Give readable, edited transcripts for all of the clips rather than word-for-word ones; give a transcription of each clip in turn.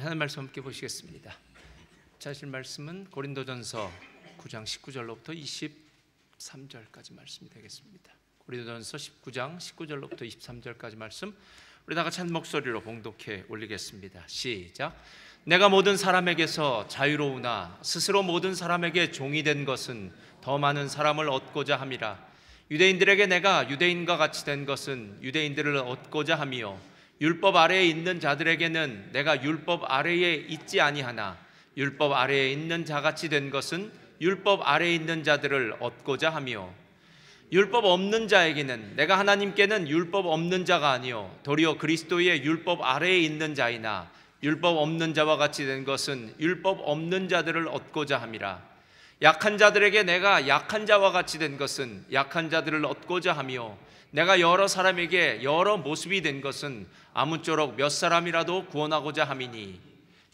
하나님 말씀 함께 보시겠습니다. 자실 말씀은 고린도전서 9장 19절로부터 23절까지 말씀이 되겠습니다. 고린도전서 19장 19절로부터 23절까지 말씀 우리 다 같이 한 목소리로 봉독해 올리겠습니다. 시작. 내가 모든 사람에게서 자유로우나 스스로 모든 사람에게 종이 된 것은 더 많은 사람을 얻고자 함이라. 유대인들에게 내가 유대인과 같이 된 것은 유대인들을 얻고자 함이요 율법 아래에 있는 자들에게는 내가 율법 아래에 있지 아니하나 율법 아래에 있는 자같이 된 것은 율법 아래에 있는 자들을 얻고자 함이요 율법 없는 자에게는 내가 하나님께는 율법 없는 자가 아니요 도리어 그리스도의 율법 아래에 있는 자이나 율법 없는 자와 같이 된 것은 율법 없는 자들을 얻고자 함이라. 약한 자들에게 내가 약한 자와 같이 된 것은 약한 자들을 얻고자 하며 내가 여러 사람에게 여러 모습이 된 것은 아무쪼록 몇 사람이라도 구원하고자 함이니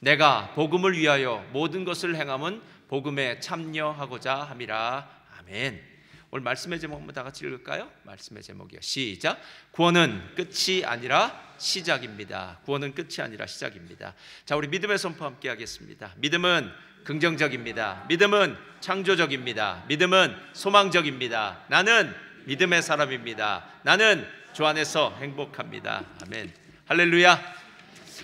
내가 복음을 위하여 모든 것을 행함은 복음에 참여하고자 함이라. 아멘. 오늘 말씀의 제목 한번 다 같이 읽을까요? 말씀의 제목이요. 시작. 구원은 끝이 아니라 시작입니다. 구원은 끝이 아니라 시작입니다. 자, 우리 믿음의 선포 함께 하겠습니다. 믿음은 긍정적입니다. 믿음은 창조적입니다. 믿음은 소망적입니다. 나는 믿음의 사람입니다. 나는 주 안에서 행복합니다. 아멘. 할렐루야.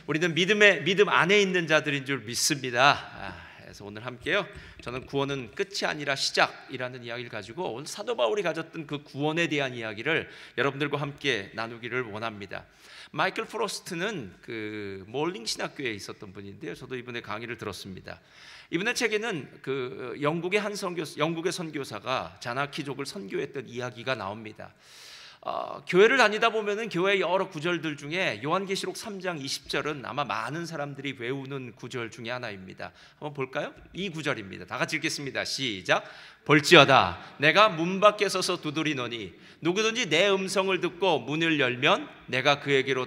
우리는 믿음 안에 있는 자들인 줄 믿습니다. 그래서 오늘 함께요. 저는 구원은 끝이 아니라 시작이라는 이야기를 가지고 오늘 사도 바울이 가졌던 그 구원에 대한 이야기를 여러분들과 함께 나누기를 원합니다. 마이클 프로스트는 그 몰링 신학교에 있었던 분인데요. 저도 이번에 강의를 들었습니다. 이분의 책에는 그 영국의 선교사가 자나키족을 선교했던 이야기가 나옵니다. 교회를 다니다 보면은 교회의 여러 구절들 중에 요한계시록 3장 20절은 아마 많은 사람들이 외우는 구절 중에 하나입니다. 한번 볼까요? 이 구절입니다. 다 같이 읽겠습니다. 시작. 볼지어다 내가 문 밖에 서서 두드리노니 누구든지 내 음성을 듣고 문을 열면 내가 그에게로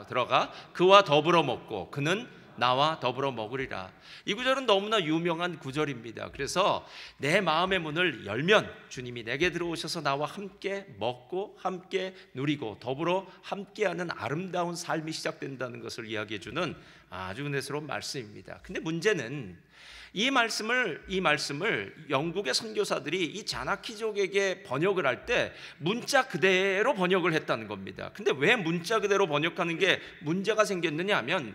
들어가 그와 더불어 먹고 그는 나와 더불어 먹으리라. 이 구절은 너무나 유명한 구절입니다. 그래서 내 마음의 문을 열면 주님이 내게 들어오셔서 나와 함께 먹고 함께 누리고 더불어 함께하는 아름다운 삶이 시작된다는 것을 이야기해 주는 아주 은혜스러운 말씀입니다. 근데 문제는 이 말씀을 영국의 선교사들이 이 자나키족에게 번역을 할 때 문자 그대로 번역을 했다는 겁니다. 근데 왜 문자 그대로 번역하는 게 문제가 생겼느냐 하면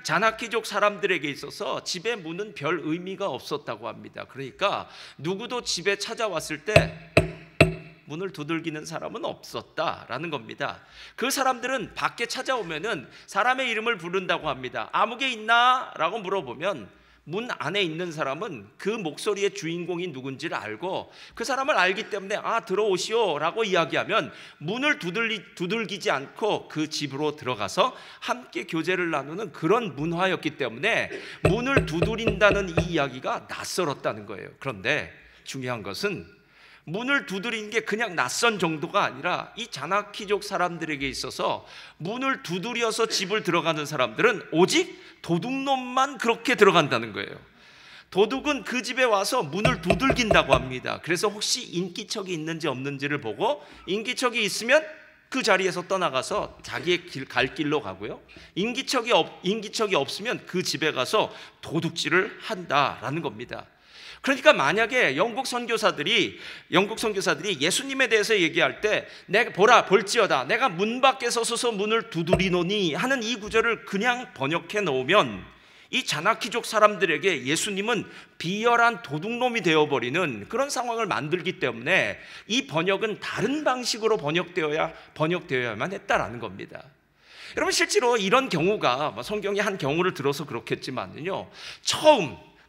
자나키족 사람들에게 있어서 집의 문은 별 의미가 없었다고 합니다. 그러니까 누구도 집에 찾아왔을 때 문을 두들기는 사람은 없었다라는 겁니다. 그 사람들은 밖에 찾아오면은 사람의 이름을 부른다고 합니다. 아무개 있나? 라고 물어보면 문 안에 있는 사람은 그 목소리의 주인공이 누군지를 알고 그 사람을 알기 때문에 들어오시오 라고 이야기하면 문을 두들기지 않고 그 집으로 들어가서 함께 교제를 나누는 그런 문화였기 때문에 문을 두드린다는 이 이야기가 낯설었다는 거예요. 그런데 중요한 것은 문을 두드리는 게 그냥 낯선 정도가 아니라 이 자나키족 사람들에게 있어서 문을 두드려서 집을 들어가는 사람들은 오직 도둑놈만 그렇게 들어간다는 거예요. 도둑은 그 집에 와서 문을 두들긴다고 합니다. 그래서 혹시 인기척이 있는지 없는지를 보고 인기척이 있으면 그 자리에서 떠나가서 자기의 갈 길로 가고요. 인기척이 없으면 그 집에 가서 도둑질을 한다라는 겁니다. 그러니까 만약에 영국 선교사들이 예수님에 대해서 얘기할 때 볼지어다 내가 문 밖에 서서 문을 두드리노니 하는 이 구절을 그냥 번역해 놓으면 이 자나키족 사람들에게 예수님은 비열한 도둑놈이 되어버리는 그런 상황을 만들기 때문에 이 번역은 다른 방식으로 번역되어야만 했다라는 겁니다. 여러분 실제로 이런 경우가 성경의 한 경우를 들어서 그렇겠지만요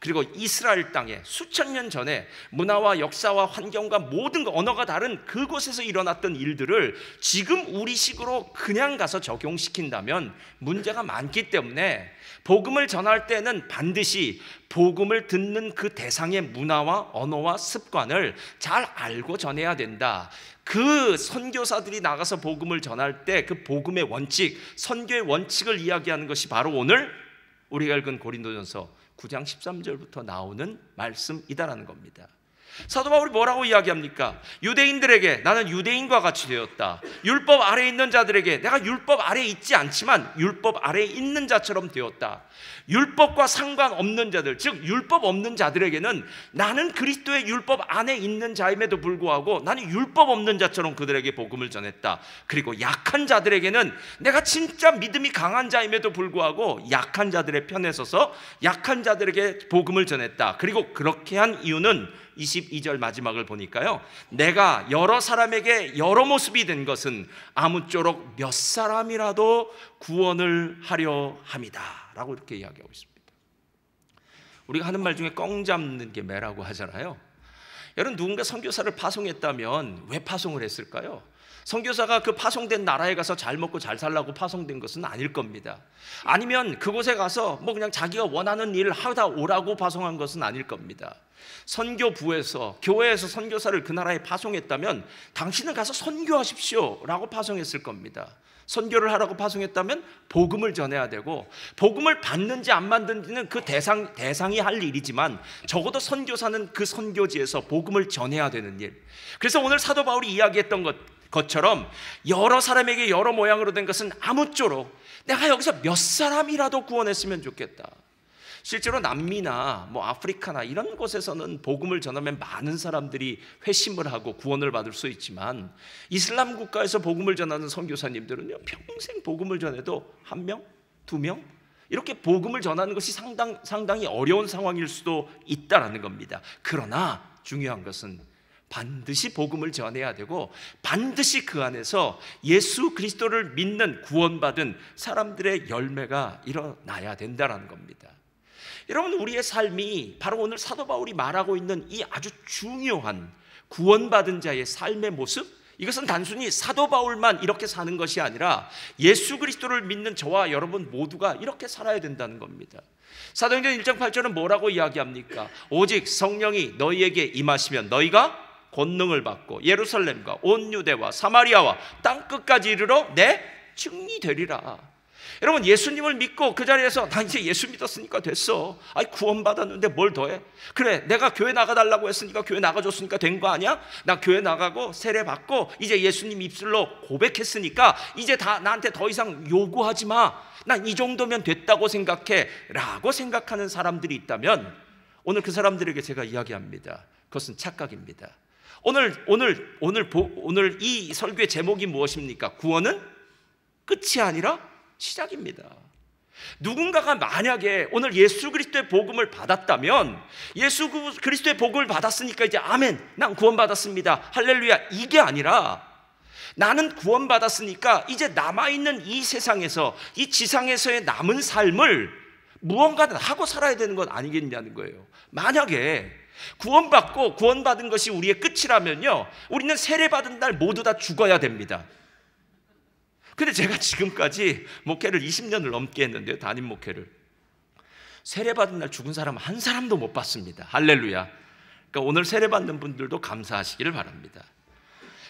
그리고 이스라엘 땅에 수천 년 전에 문화와 역사와 환경과 모든 언어가 다른 그곳에서 일어났던 일들을 지금 우리식으로 그냥 가서 적용시킨다면 문제가 많기 때문에 복음을 전할 때는 반드시 복음을 듣는 그 대상의 문화와 언어와 습관을 잘 알고 전해야 된다. 그 선교사들이 나가서 복음을 전할 때 그 복음의 원칙, 선교의 원칙을 이야기하는 것이 바로 오늘 우리가 읽은 고린도전서 9장 13절부터 나오는 말씀이다라는 겁니다. 사도 바울이 뭐라고 이야기합니까? 유대인들에게 나는 유대인과 같이 되었다. 율법 아래에 있는 자들에게 내가 율법 아래에 있지 않지만 율법 아래에 있는 자처럼 되었다. 율법과 상관없는 자들, 즉 율법 없는 자들에게는 나는 그리스도의 율법 안에 있는 자임에도 불구하고 나는 율법 없는 자처럼 그들에게 복음을 전했다. 그리고 약한 자들에게는 내가 진짜 믿음이 강한 자임에도 불구하고 약한 자들의 편에 서서 약한 자들에게 복음을 전했다. 그리고 그렇게 한 이유는 22절 마지막을 보니까요, 내가 여러 사람에게 여러 모습이 된 것은 아무쪼록 몇 사람이라도 구원을 하려 함이다 라고 이렇게 이야기하고 있습니다. 우리가 하는 말 중에 꽁 잡는 게 매라고 하잖아요. 여러분, 누군가 선교사를 파송했다면 왜 파송을 했을까요? 선교사가 그 파송된 나라에 가서 잘 먹고 잘 살라고 파송된 것은 아닐 겁니다. 아니면 그곳에 가서 뭐 그냥 자기가 원하는 일을 하다 오라고 파송한 것은 아닐 겁니다. 선교부에서, 교회에서 선교사를 그 나라에 파송했다면 당신은 가서 선교하십시오 라고 파송했을 겁니다. 선교를 하라고 파송했다면 복음을 전해야 되고, 복음을 받는지 안 받는지는 그 대상이 할 일이지만 적어도 선교사는 그 선교지에서 복음을 전해야 되는 일. 그래서 오늘 사도 바울이 이야기했던 것처럼 여러 사람에게 여러 모양으로 된 것은 아무쪼록 내가 여기서 몇 사람이라도 구원했으면 좋겠다. 실제로 남미나 뭐 아프리카나 이런 곳에서는 복음을 전하면 많은 사람들이 회심을 하고 구원을 받을 수 있지만, 이슬람 국가에서 복음을 전하는 선교사님들은요, 평생 복음을 전해도 한 명, 두 명 이렇게 복음을 전하는 것이 상당히 어려운 상황일 수도 있다라는 겁니다. 그러나 중요한 것은 반드시 복음을 전해야 되고, 반드시 그 안에서 예수 그리스도를 믿는 구원받은 사람들의 열매가 일어나야 된다는 겁니다. 여러분, 우리의 삶이 바로 오늘 사도 바울이 말하고 있는 이 아주 중요한 구원받은 자의 삶의 모습, 이것은 단순히 사도 바울만 이렇게 사는 것이 아니라 예수 그리스도를 믿는 저와 여러분 모두가 이렇게 살아야 된다는 겁니다. 사도행전 1장 8절은 뭐라고 이야기합니까? 오직 성령이 너희에게 임하시면 너희가 권능을 받고 예루살렘과 온 유대와 사마리아와 땅끝까지 이르러 내 증인이 되리라. 여러분, 예수님을 믿고 그 자리에서 나 이제 예수 믿었으니까 됐어. 아니, 구원받았는데 뭘 더해? 그래, 내가 교회 나가달라고 했으니까 교회 나가줬으니까 된 거 아니야? 나 교회 나가고 세례 받고 이제 예수님 입술로 고백했으니까 이제 다 나한테 더 이상 요구하지 마. 난 이 정도면 됐다고 생각해 라고 생각하는 사람들이 있다면 오늘 그 사람들에게 제가 이야기합니다. 그것은 착각입니다. 오늘 이 설교의 제목이 무엇입니까? 구원은 끝이 아니라 시작입니다. 누군가가 만약에 오늘 예수 그리스도의 복음을 받았다면, 예수 그리스도의 복음을 받았으니까 이제 아멘, 난 구원받았습니다, 할렐루야, 이게 아니라 나는 구원받았으니까 이제 남아있는 이 세상에서, 이 지상에서의 남은 삶을 무언가는 하고 살아야 되는 건 아니겠냐는 거예요. 만약에 구원받고 구원받은 것이 우리의 끝이라면요, 우리는 세례받은 날 모두 다 죽어야 됩니다. 근데 제가 지금까지 목회를 20년을 넘게 했는데요, 담임 목회를, 세례받은 날 죽은 사람 한 사람도 못 봤습니다. 할렐루야. 그러니까 오늘 세례받는 분들도 감사하시기를 바랍니다.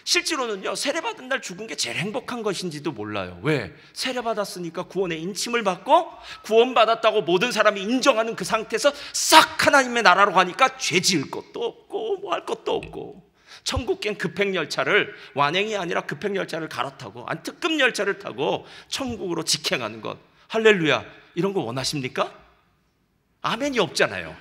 실제로는요, 세례받은 날 죽은 게 제일 행복한 것인지도 몰라요. 왜? 세례받았으니까 구원의 인침을 받고 구원받았다고 모든 사람이 인정하는 그 상태에서 싹 하나님의 나라로 가니까 죄 지을 것도 없고 뭐 할 것도 없고, 천국행 급행열차를, 완행이 아니라 급행열차를 갈아타고, 아니 특급열차를 타고 천국으로 직행하는 것, 할렐루야, 이런 거 원하십니까? 아멘이 없잖아요.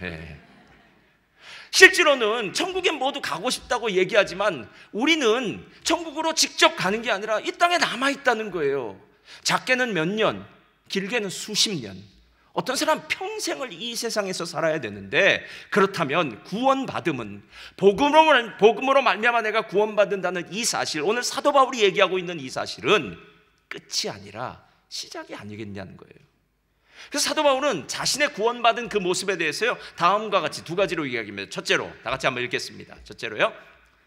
실제로는 천국에 모두 가고 싶다고 얘기하지만 우리는 천국으로 직접 가는 게 아니라 이 땅에 남아있다는 거예요. 작게는 몇 년, 길게는 수십 년, 어떤 사람 평생을 이 세상에서 살아야 되는데, 그렇다면 구원받음은 복음으로 말미암아 내가 구원받는다는 이 사실, 오늘 사도 바울이 얘기하고 있는 이 사실은 끝이 아니라 시작이 아니겠냐는 거예요. 그래서 사도 바울은 자신의 구원받은 그 모습에 대해서요, 다음과 같이 두 가지로 이야기합니다. 첫째로, 다 같이 한번 읽겠습니다. 첫째로요,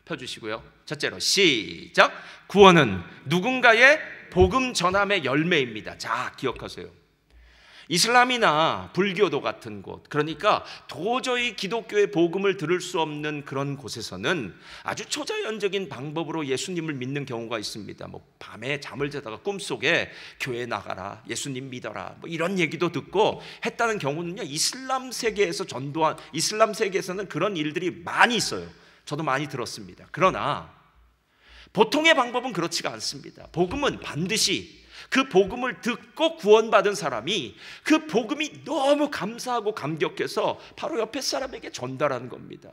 펴주시고요. 첫째로 시작. 구원은 누군가의 복음 전함의 열매입니다. 자, 기억하세요. 이슬람이나 불교도 같은 곳, 그러니까 도저히 기독교의 복음을 들을 수 없는 그런 곳에서는 아주 초자연적인 방법으로 예수님을 믿는 경우가 있습니다. 뭐 밤에 잠을 자다가 꿈속에 교회 나가라, 예수님 믿어라, 뭐 이런 얘기도 듣고 했다는 경우는요, 이슬람 세계에서는 그런 일들이 많이 있어요. 저도 많이 들었습니다. 그러나 보통의 방법은 그렇지가 않습니다. 복음은 반드시 그 복음을 듣고 구원받은 사람이 그 복음이 너무 감사하고 감격해서 바로 옆에 사람에게 전달하는 겁니다.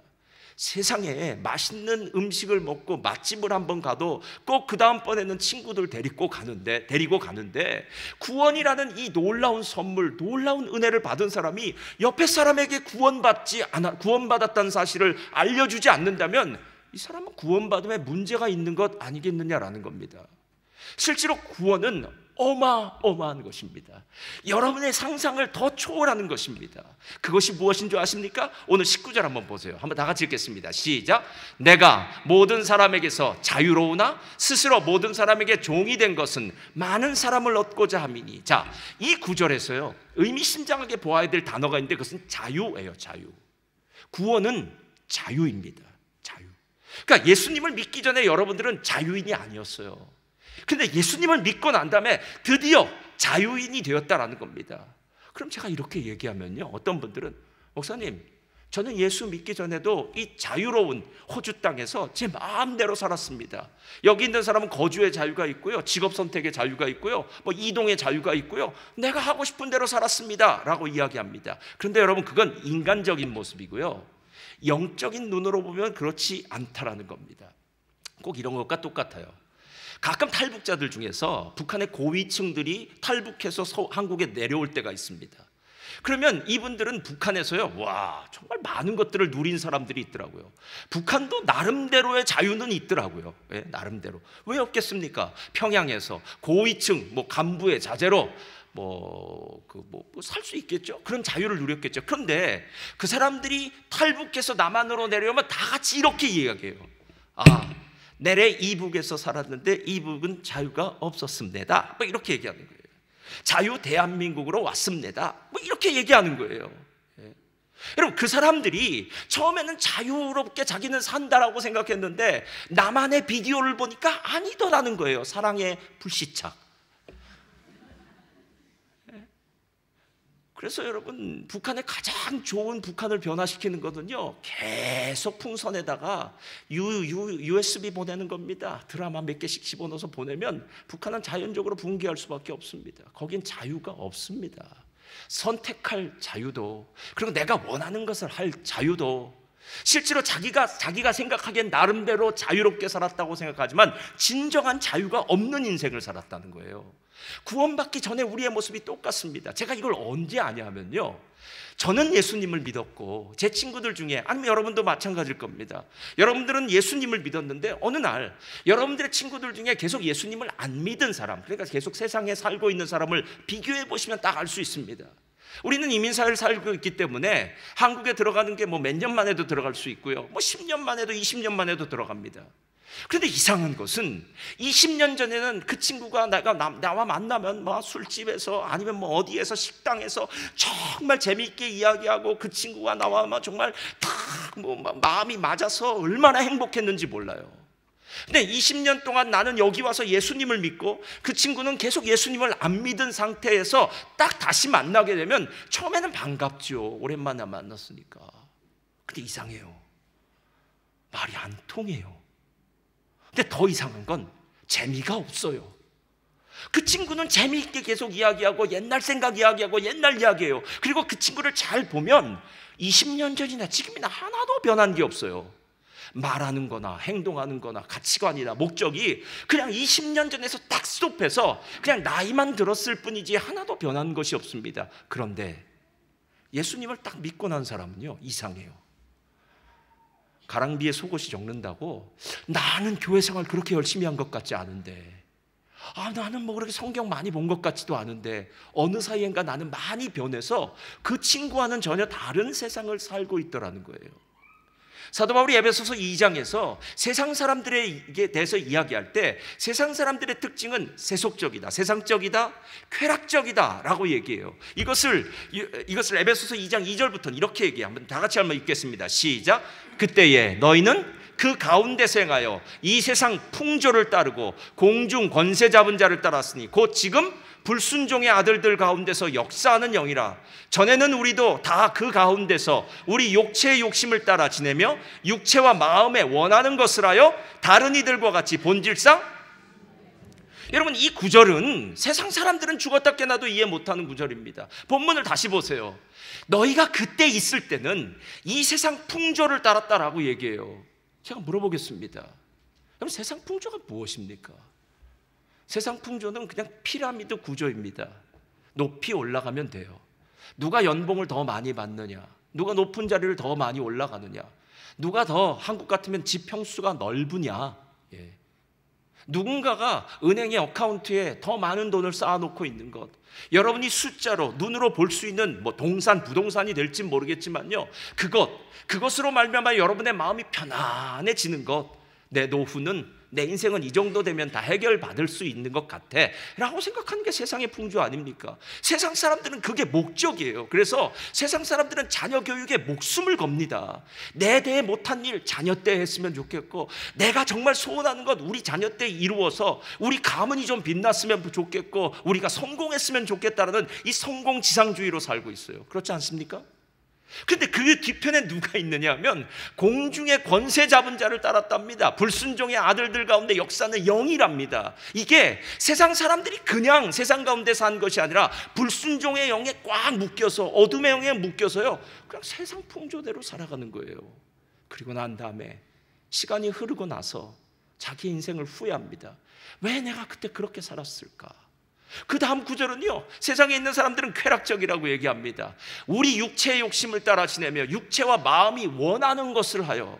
세상에 맛있는 음식을 먹고 맛집을 한번 가도 꼭 그 다음번에는 친구들 데리고 가는데 구원이라는 이 놀라운 선물, 놀라운 은혜를 받은 사람이 옆에 사람에게 구원받았다는 사실을 알려주지 않는다면 이 사람은 구원받음에 문제가 있는 것 아니겠느냐라는 겁니다. 실제로 구원은 어마어마한 것입니다. 여러분의 상상을 더 초월하는 것입니다. 그것이 무엇인 줄 아십니까? 오늘 19절 한번 보세요. 한번 다 같이 읽겠습니다. 시작. 내가 모든 사람에게서 자유로우나 스스로 모든 사람에게 종이 된 것은 많은 사람을 얻고자 함이니. 자, 이 구절에서요, 의미심장하게 보아야 될 단어가 있는데 그것은 자유예요. 자유. 구원은 자유입니다. 자유. 그러니까 예수님을 믿기 전에 여러분들은 자유인이 아니었어요. 근데 예수님을 믿고 난 다음에 드디어 자유인이 되었다라는 겁니다. 그럼 제가 이렇게 얘기하면요, 어떤 분들은 목사님, 저는 예수 믿기 전에도 이 자유로운 호주 땅에서 제 마음대로 살았습니다. 여기 있는 사람은 거주의 자유가 있고요, 직업 선택의 자유가 있고요, 뭐 이동의 자유가 있고요, 내가 하고 싶은 대로 살았습니다 라고 이야기합니다. 그런데 여러분, 그건 인간적인 모습이고요, 영적인 눈으로 보면 그렇지 않다라는 겁니다. 꼭 이런 것과 똑같아요. 가끔 탈북자들 중에서 북한의 고위층들이 탈북해서 한국에 내려올 때가 있습니다. 그러면 이분들은 북한에서요, 와, 정말 많은 것들을 누린 사람들이 있더라고요. 북한도 나름대로의 자유는 있더라고요. 예, 나름대로. 왜 없겠습니까? 평양에서 고위층, 간부의 자제로 살 수 있겠죠. 그런 자유를 누렸겠죠. 그런데 그 사람들이 탈북해서 남한으로 내려오면 다 같이 이렇게 이야기해요. 내래 이북에서 살았는데 이북은 자유가 없었습니다. 이렇게 얘기하는 거예요. 자유 대한민국으로 왔습니다. 이렇게 얘기하는 거예요. 예. 여러분, 그 사람들이 처음에는 자유롭게 자기는 산다라고 생각했는데 남한의 비디오를 보니까 아니더라는 거예요. 사랑의 불시착. 그래서 여러분, 북한의 가장 좋은 북한을 변화시키는 거는요, 계속 풍선에다가 USB 보내는 겁니다. 드라마 몇 개씩 집어넣어서 보내면 북한은 자연적으로 붕괴할 수밖에 없습니다. 거긴 자유가 없습니다. 선택할 자유도, 그리고 내가 원하는 것을 할 자유도, 실제로 자기가 생각하기엔 나름대로 자유롭게 살았다고 생각하지만 진정한 자유가 없는 인생을 살았다는 거예요. 구원받기 전에 우리의 모습이 똑같습니다. 제가 이걸 언제 아냐 하면요, 저는 예수님을 믿었고 제 친구들 중에, 아니면 여러분도 마찬가지일 겁니다. 여러분들은 예수님을 믿었는데 어느 날 여러분들의 친구들 중에 계속 예수님을 안 믿은 사람, 그러니까 계속 세상에 살고 있는 사람을 비교해 보시면 딱 알 수 있습니다. 우리는 이민사회를 살고 있기 때문에 한국에 들어가는 게 몇 년 만에도 들어갈 수 있고요, 10년 만에도 20년 만에도 들어갑니다. 그런데 이상한 것은 20년 전에는 그 친구가 나와 만나면 술집에서 아니면 어디에서 식당에서 정말 재미있게 이야기하고 그 친구가 나와 정말 마음이 맞아서 얼마나 행복했는지 몰라요. 근데 20년 동안 나는 여기 와서 예수님을 믿고 그 친구는 계속 예수님을 안 믿은 상태에서 딱 다시 만나게 되면 처음에는 반갑죠. 오랜만에 만났으니까. 근데 이상해요. 말이 안 통해요. 근데 더 이상한 건 재미가 없어요. 그 친구는 재미있게 계속 이야기하고 옛날 생각 이야기하고 옛날 이야기해요. 그리고 그 친구를 잘 보면 20년 전이나 지금이나 하나도 변한 게 없어요. 말하는 거나 행동하는 거나 가치관이나 목적이 그냥 20년 전에서 딱 스톱해서 그냥 나이만 들었을 뿐이지 하나도 변한 것이 없습니다. 그런데 예수님을 딱 믿고 난 사람은요, 이상해요. 가랑비에 속옷이 적는다고 나는 교회 생활 그렇게 열심히 한 것 같지 않은데, 나는 그렇게 성경 많이 본 것 같지도 않은데 어느 사이엔가 나는 많이 변해서 그 친구와는 전혀 다른 세상을 살고 있더라는 거예요. 사도 바울이 에베소서 2장에서 세상 사람들에 대해서 이야기할 때 세상 사람들의 특징은 세속적이다, 세상적이다, 쾌락적이다 라고 얘기해요. 이것을 에베소서 2장 2절부터는 이렇게 얘기해요. 한번 다 같이 한번 읽겠습니다. 시작. 그때에 너희는 그 가운데서 행하여 이 세상 풍조를 따르고 공중 권세 잡은 자를 따랐으니 곧 지금 불순종의 아들들 가운데서 역사하는 영이라. 전에는 우리도 다 그 가운데서 우리 육체의 욕심을 따라 지내며 육체와 마음에 원하는 것을 하여 다른 이들과 같이 본질상. 여러분, 이 구절은 세상 사람들은 죽었다 깨나도 이해 못하는 구절입니다. 본문을 다시 보세요. 너희가 그때 있을 때는 이 세상 풍조를 따랐다라고 얘기해요. 제가 물어보겠습니다. 그럼 세상 풍조가 무엇입니까? 세상 풍조는 그냥 피라미드 구조입니다. 높이 올라가면 돼요. 누가 연봉을 더 많이 받느냐, 누가 높은 자리를 더 많이 올라가느냐, 누가 더 한국 같으면 집 평수가 넓으냐, 누군가가 은행의 어카운트에 더 많은 돈을 쌓아놓고 있는 것, 여러분이 숫자로 눈으로 볼 수 있는 동산, 부동산이 될진 모르겠지만요, 그것으로 말미암아 여러분의 마음이 편안해지는 것, 내 노후는, 내 인생은 이 정도 되면 다 해결받을 수 있는 것 같아 라고 생각하는 게 세상의 풍조 아닙니까? 세상 사람들은 그게 목적이에요. 그래서 세상 사람들은 자녀 교육에 목숨을 겁니다. 내 대에 못한 일 자녀 때 했으면 좋겠고, 내가 정말 소원하는 것 우리 자녀 때 이루어서 우리 가문이 좀 빛났으면 좋겠고, 우리가 성공했으면 좋겠다는 이 성공지상주의로 살고 있어요. 그렇지 않습니까? 근데 그 뒤편에 누가 있느냐 하면 공중의 권세 잡은 자를 따랐답니다. 불순종의 아들들 가운데 역사는 영이랍니다. 이게 세상 사람들이 그냥 세상 가운데 산 것이 아니라 불순종의 영에 꽉 묶여서, 어둠의 영에 묶여서요, 그냥 세상 풍조대로 살아가는 거예요. 그리고 난 다음에 시간이 흐르고 나서 자기 인생을 후회합니다. 왜 내가 그때 그렇게 살았을까? 그 다음 구절은요, 세상에 있는 사람들은 쾌락적이라고 얘기합니다. 우리 육체의 욕심을 따라 지내며 육체와 마음이 원하는 것을 하여.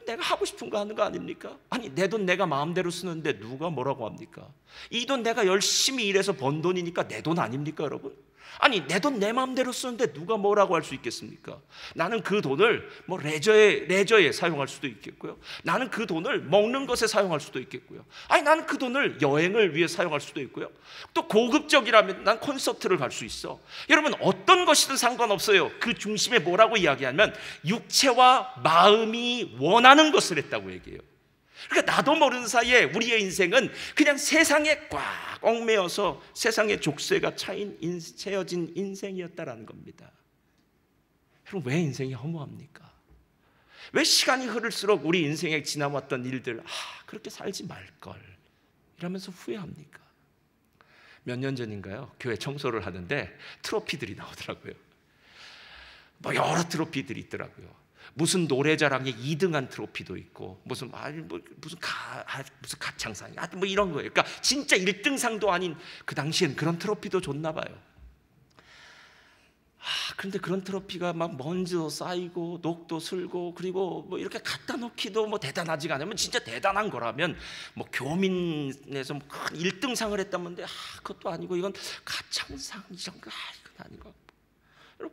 내가 하고 싶은 거 하는 거 아닙니까? 아니, 내 돈 내가 마음대로 쓰는데 누가 뭐라고 합니까? 이 돈 내가 열심히 일해서 번 돈이니까 내 돈 아닙니까, 여러분? 아니, 내 돈 내 마음대로 쓰는데 누가 뭐라고 할 수 있겠습니까? 나는 그 돈을 레저에 사용할 수도 있겠고요, 나는 그 돈을 먹는 것에 사용할 수도 있겠고요, 아니, 나는 그 돈을 여행을 위해 사용할 수도 있고요, 또 고급적이라면 난 콘서트를 갈 수 있어. 여러분, 어떤 것이든 상관없어요. 그 중심에 뭐라고 이야기하면 육체와 마음이 원하는 것을 했다고 얘기해요. 그러니까 나도 모르는 사이에 우리의 인생은 그냥 세상에 꽉 얽매여서 세상의 족쇄가 채워진 인생이었다라는 겁니다. 여러분, 왜 인생이 허무합니까? 왜 시간이 흐를수록 우리 인생에 지나왔던 일들, 그렇게 살지 말걸 이러면서 후회합니까? 몇 년 전인가요? 교회 청소를 하는데 트로피들이 나오더라고요. 여러 트로피들이 있더라고요. 무슨 노래자랑에 2등한 트로피도 있고, 무슨 가창상이, 이런 거예요. 그러니까 진짜 1등상도 아닌, 그 당시엔 그런 트로피도 줬나 봐요. 그런데 그런 트로피가 막 먼지도 쌓이고 녹도 슬고, 그리고 이렇게 갖다 놓기도 대단하지가 않으면, 진짜 대단한 거라면 교민에서 큰 1등상을 했다는데, 그것도 아니고 이건 가창상 이런 거, 이건 아니고,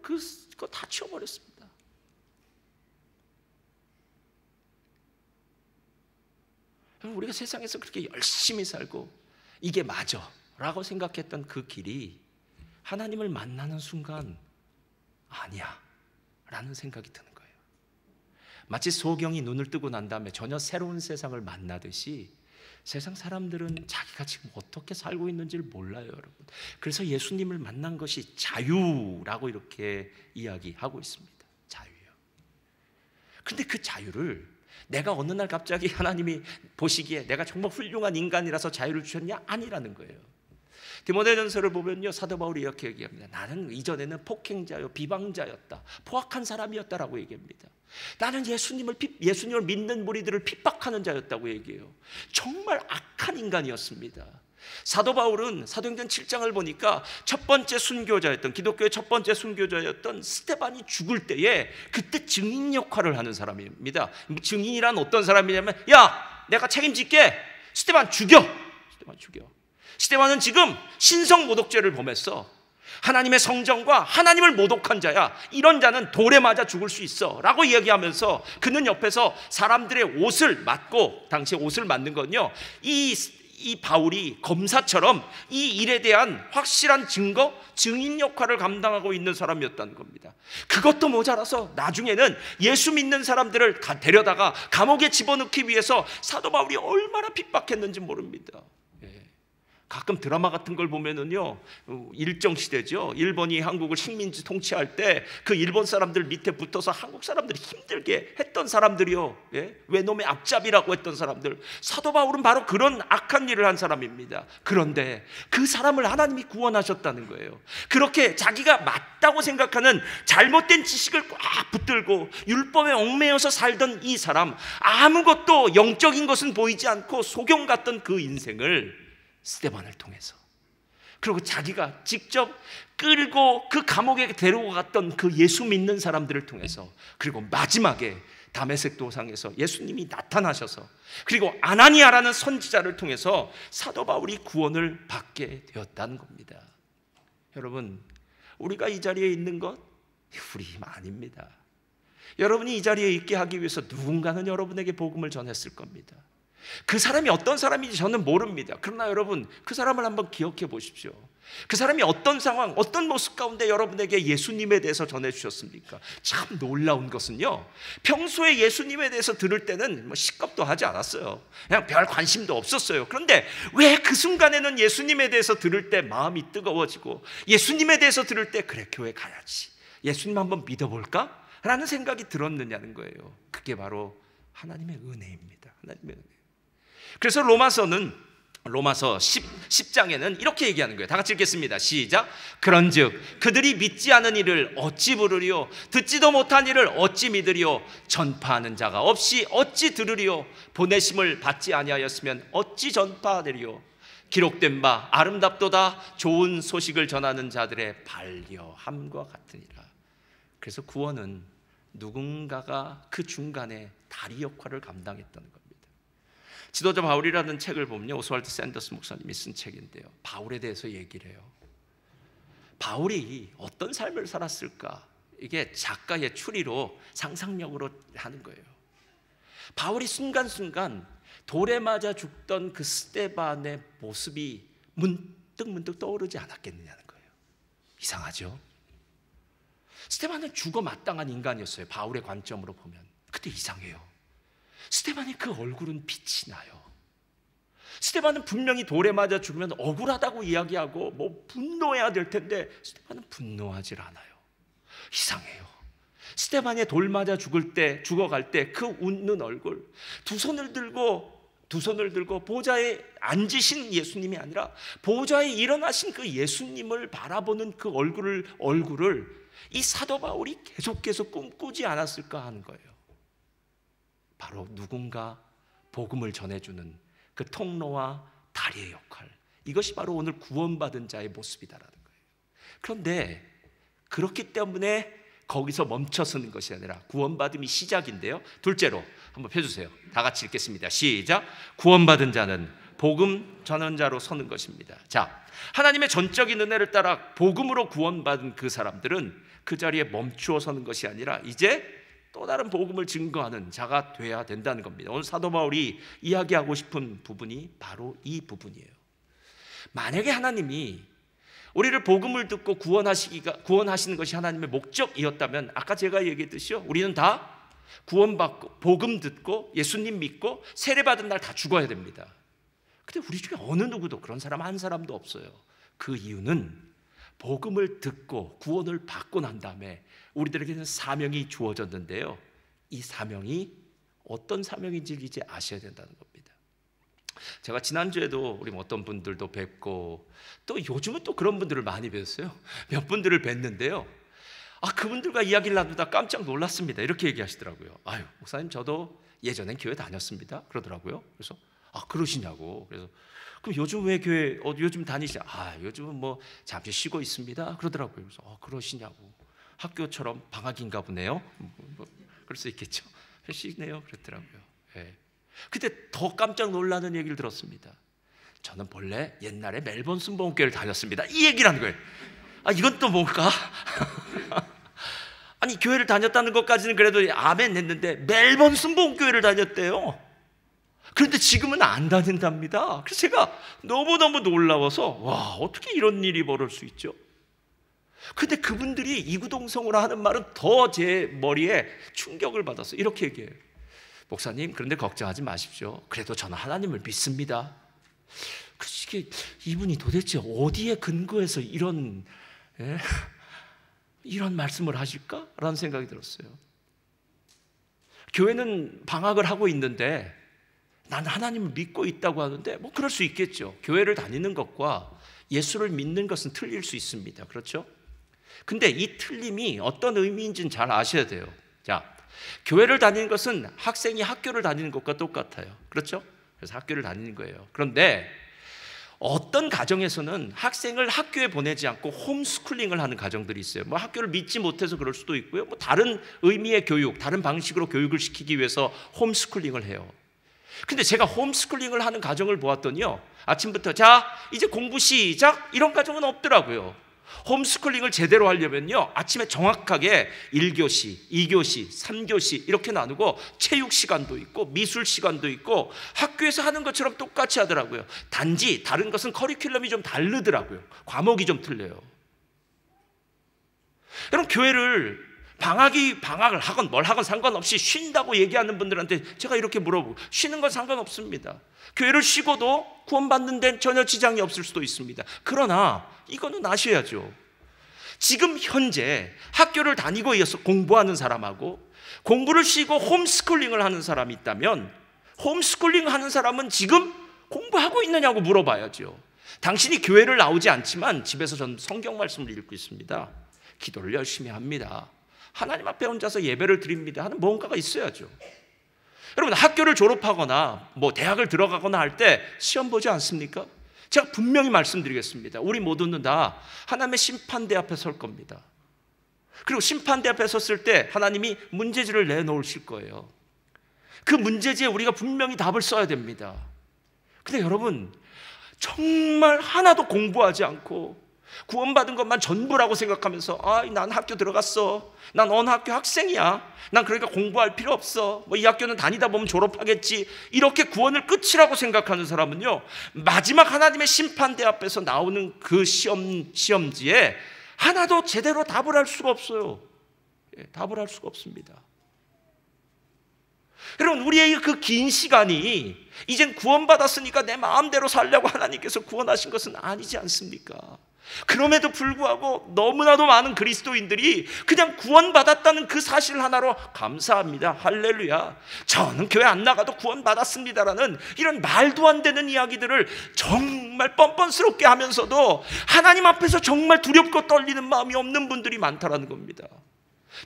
그거 다 치워버렸습니다. 우리가 세상에서 그렇게 열심히 살고 이게 맞아 라고 생각했던 그 길이 하나님을 만나는 순간 아니야 라는 생각이 드는 거예요. 마치 소경이 눈을 뜨고 난 다음에 전혀 새로운 세상을 만나듯이 세상 사람들은 자기가 지금 어떻게 살고 있는지를 몰라요, 여러분. 그래서 예수님을 만난 것이 자유라고 이렇게 이야기하고 있습니다. 자유요. 근데 그 자유를 내가 어느 날 갑자기 하나님이 보시기에 내가 정말 훌륭한 인간이라서 자유를 주셨냐? 아니라는 거예요. 디모데전서를 보면요, 사도 바울이 이렇게 얘기합니다. 나는 이전에는 폭행자요, 비방자였다, 포악한 사람이었다라고 얘기합니다. 나는 예수님을 믿는 무리들을 핍박하는 자였다고 얘기해요. 정말 악한 인간이었습니다. 사도 바울은 사도행전 7장을 보니까 첫 번째 순교자였던, 기독교의 첫 번째 순교자였던 스데반이 죽을 때에 그때 증인 역할을 하는 사람입니다. 증인이란 어떤 사람이냐면, 야, 내가 책임질게, 스데반 죽여. 스데반은 지금 신성 모독죄를 범했어. 하나님의 성전과 하나님을 모독한 자야. 이런 자는 돌에 맞아 죽을 수 있어 라고 이야기하면서 그는 옆에서 사람들의 옷을 맞고, 당시에 옷을 맞는 건요, 이 바울이 검사처럼 이 일에 대한 확실한 증거, 증인 역할을 감당하고 있는 사람이었다는 겁니다. 그것도 모자라서 나중에는 예수 믿는 사람들을 데려다가 감옥에 집어넣기 위해서 사도 바울이 얼마나 핍박했는지 모릅니다. 가끔 드라마 같은 걸 보면은요, 일정 시대죠. 일본이 한국을 식민지 통치할 때 그 일본 사람들 밑에 붙어서 한국 사람들이 힘들게 했던 사람들이요, 외놈의 앞잡이라고 했던 사람들, 사도 바울은 바로 그런 악한 일을 한 사람입니다. 그런데 그 사람을 하나님이 구원하셨다는 거예요. 그렇게 자기가 맞다고 생각하는 잘못된 지식을 꽉 붙들고 율법에 얽매여서 살던 이 사람, 아무것도 영적인 것은 보이지 않고 소경 같던 그 인생을 스데반을 통해서, 그리고 자기가 직접 끌고 그 감옥에 데리고 갔던 그 예수 믿는 사람들을 통해서, 그리고 마지막에 다메섹 도상에서 예수님이 나타나셔서, 그리고 아나니아라는 선지자를 통해서 사도 바울이 구원을 받게 되었다는 겁니다. 여러분, 우리가 이 자리에 있는 것 우리 힘 아닙니다. 여러분이 이 자리에 있게 하기 위해서 누군가는 여러분에게 복음을 전했을 겁니다. 그 사람이 어떤 사람인지 저는 모릅니다. 그러나 여러분, 그 사람을 한번 기억해 보십시오. 그 사람이 어떤 상황, 어떤 모습 가운데 여러분에게 예수님에 대해서 전해주셨습니까? 참 놀라운 것은요, 평소에 예수님에 대해서 들을 때는 시겁도 하지 않았어요. 그냥 별 관심도 없었어요. 그런데 왜 그 순간에는 예수님에 대해서 들을 때 마음이 뜨거워지고, 예수님에 대해서 들을 때 그래, 교회 가야지, 예수님 한번 믿어볼까? 라는 생각이 들었느냐는 거예요. 그게 바로 하나님의 은혜입니다. 하나님의 은혜. 그래서 로마서 10장에는 이렇게 얘기하는 거예요. 다 같이 읽겠습니다. 시작. 그런즉 그들이 믿지 않은 이를 어찌 부르리요? 듣지도 못한 이를 어찌 믿으리요? 전파하는 자가 없이 어찌 들으리요? 보내심을 받지 아니하였으면 어찌 전파하리요? 기록된 바 아름답도다 좋은 소식을 전하는 자들의 반려함과 같으니라. 그래서 구원은 누군가가 그 중간에 다리 역할을 감당했다는 겁니다. 지도자 바울이라는 책을 보면요, 오스왈드 샌더스 목사님이 쓴 책인데요, 바울에 대해서 얘기를 해요. 바울이 어떤 삶을 살았을까? 이게 작가의 추리로 상상력으로 하는 거예요. 바울이 순간순간 돌에 맞아 죽던 그 스데반의 모습이 문득 떠오르지 않았겠느냐는 거예요. 이상하죠? 스데반은 죽어 마땅한 인간이었어요, 바울의 관점으로 보면. 근데 이상해요. 스데반의 그 얼굴은 빛이 나요. 스데반은 분명히 돌에 맞아 죽으면 억울하다고 이야기하고 분노해야 될 텐데 스데반은 분노하질 않아요. 이상해요. 스데반의 돌 맞아 죽어갈 때 그 웃는 얼굴, 두 손을 들고 보좌에 앉으신 예수님이 아니라 보좌에 일어나신 그 예수님을 바라보는 그 얼굴을 이 사도 바울이 계속 꿈꾸지 않았을까 하는 거예요. 바로 누군가 복음을 전해주는 그 통로와 다리의 역할, 이것이 바로 오늘 구원받은 자의 모습이다라는 거예요. 그런데 그렇기 때문에 거기서 멈춰서는 것이 아니라, 구원받음이 시작인데요, 둘째로 한번 펴주세요. 다 같이 읽겠습니다. 시작. 구원받은 자는 복음 전언자로 서는 것입니다. 자, 하나님의 전적인 은혜를 따라 복음으로 구원받은 그 사람들은 그 자리에 멈추어 서는 것이 아니라 이제 또 다른 복음을 증거하는 자가 돼야 된다는 겁니다. 오늘 사도 바울이 이야기하고 싶은 부분이 바로 이 부분이에요. 만약에 하나님이 우리를 복음을 듣고 구원하시는 것이 하나님의 목적이었다면, 아까 제가 얘기했듯이요, 우리는 다 구원받고 복음 듣고 예수님 믿고 세례받은 날 다 죽어야 됩니다. 근데 우리 중에 어느 누구도 그런 사람 한 사람도 없어요. 그 이유는 복음을 듣고 구원을 받고 난 다음에 우리들에게는 사명이 주어졌는데요, 이 사명이 어떤 사명인지를 이제 아셔야 된다는 겁니다. 제가 지난주에도 우리 어떤 분들도 뵙고, 또 요즘은 또 그런 분들을 많이 뵀어요. 몇 분들을 뵀는데요, 그분들과 이야기를 나누다 깜짝 놀랐습니다. 이렇게 얘기하시더라고요. 아유, 목사님, 저도 예전엔 교회 다녔습니다. 그러더라고요. 그래서 그러시냐고. 그래서 그럼 요즘 왜 교회 요즘 다니시냐? 요즘은 잠시 쉬고 있습니다. 그러더라고요. 그래서 그러시냐고. 학교처럼 방학인가 보네요. 그럴 수 있겠죠. 쉬네요. 그랬더라고요. 그때 더 깜짝 놀라는 얘기를 들었습니다. 저는 본래 옛날에 멜번 순복음교회를 다녔습니다. 이 얘기를 하는 거예요. 이건 또 뭘까? 아니, 교회를 다녔다는 것까지는 그래도 아멘 했는데 멜번 순복음교회를 다녔대요. 그런데 지금은 안 다닌답니다. 그래서 제가 너무너무 놀라워서, 와, 어떻게 이런 일이 벌어질 수 있죠? 근데 그분들이 이구동성으로 하는 말은 더 제 머리에 충격을 받아서 이렇게 얘기해요. 목사님, 그런데 걱정하지 마십시오. 그래도 저는 하나님을 믿습니다. 이분이 도대체 어디에 근거해서 이런 말씀을 하실까라는 생각이 들었어요. 교회는 방학을 하고 있는데 난 하나님을 믿고 있다고 하는데 뭐 그럴 수 있겠죠. 교회를 다니는 것과 예수를 믿는 것은 틀릴 수 있습니다. 그렇죠? 근데 이 틀림이 어떤 의미인지는 잘 아셔야 돼요. 자, 교회를 다니는 것은 학생이 학교를 다니는 것과 똑같아요. 그렇죠? 그래서 학교를 다니는 거예요. 그런데 어떤 가정에서는 학생을 학교에 보내지 않고 홈스쿨링을 하는 가정들이 있어요. 뭐 학교를 믿지 못해서 그럴 수도 있고요. 뭐 다른 의미의 교육, 다른 방식으로 교육을 시키기 위해서 홈스쿨링을 해요. 근데 제가 홈스쿨링을 하는 가정을 보았더니요, 아침부터 자 이제 공부 시작 이런 가정은 없더라고요. 홈스쿨링을 제대로 하려면요, 아침에 정확하게 1교시, 2교시, 3교시 이렇게 나누고 체육 시간도 있고 미술 시간도 있고 학교에서 하는 것처럼 똑같이 하더라고요. 단지 다른 것은 커리큘럼이 좀 다르더라고요. 과목이 좀 틀려요. 여러분, 교회를 방학을 하건 뭘 하건 상관없이 쉰다고 얘기하는 분들한테 제가 이렇게 물어보고, 쉬는 건 상관없습니다. 교회를 쉬고도 구원받는 데는 전혀 지장이 없을 수도 있습니다. 그러나 이거는 아셔야죠. 지금 현재 학교를 다니고 이어서 공부하는 사람하고 공부를 쉬고 홈스쿨링을 하는 사람이 있다면, 홈스쿨링 하는 사람은 지금 공부하고 있느냐고 물어봐야죠. 당신이 교회를 나오지 않지만 집에서 저는 성경 말씀을 읽고 있습니다. 기도를 열심히 합니다. 하나님 앞에 혼자서 예배를 드립니다 하는 뭔가가 있어야죠. 여러분, 학교를 졸업하거나 뭐 대학을 들어가거나 할 때 시험 보지 않습니까? 제가 분명히 말씀드리겠습니다. 우리 모두는 다 하나님의 심판대 앞에 설 겁니다. 그리고 심판대 앞에 섰을 때 하나님이 문제지를 내놓으실 거예요. 그 문제지에 우리가 분명히 답을 써야 됩니다. 근데 여러분, 정말 하나도 공부하지 않고 구원받은 것만 전부라고 생각하면서 난 학교 들어갔어, 난 어느 학교 학생이야, 난 그러니까 공부할 필요 없어, 뭐 이 학교는 다니다 보면 졸업하겠지, 이렇게 구원을 끝이라고 생각하는 사람은요, 마지막 하나님의 심판대 앞에서 나오는 그 시험지에 하나도 제대로 답을 할 수가 없어요. 답을 할 수가 없습니다. 여러분, 우리의 그 긴 시간이 이젠 구원받았으니까 내 마음대로 살려고 하나님께서 구원하신 것은 아니지 않습니까? 그럼에도 불구하고 너무나도 많은 그리스도인들이 그냥 구원받았다는 그 사실 하나로 감사합니다, 할렐루야, 저는 교회 안 나가도 구원받았습니다라는 이런 말도 안 되는 이야기들을 정말 뻔뻔스럽게 하면서도 하나님 앞에서 정말 두렵고 떨리는 마음이 없는 분들이 많다라는 겁니다.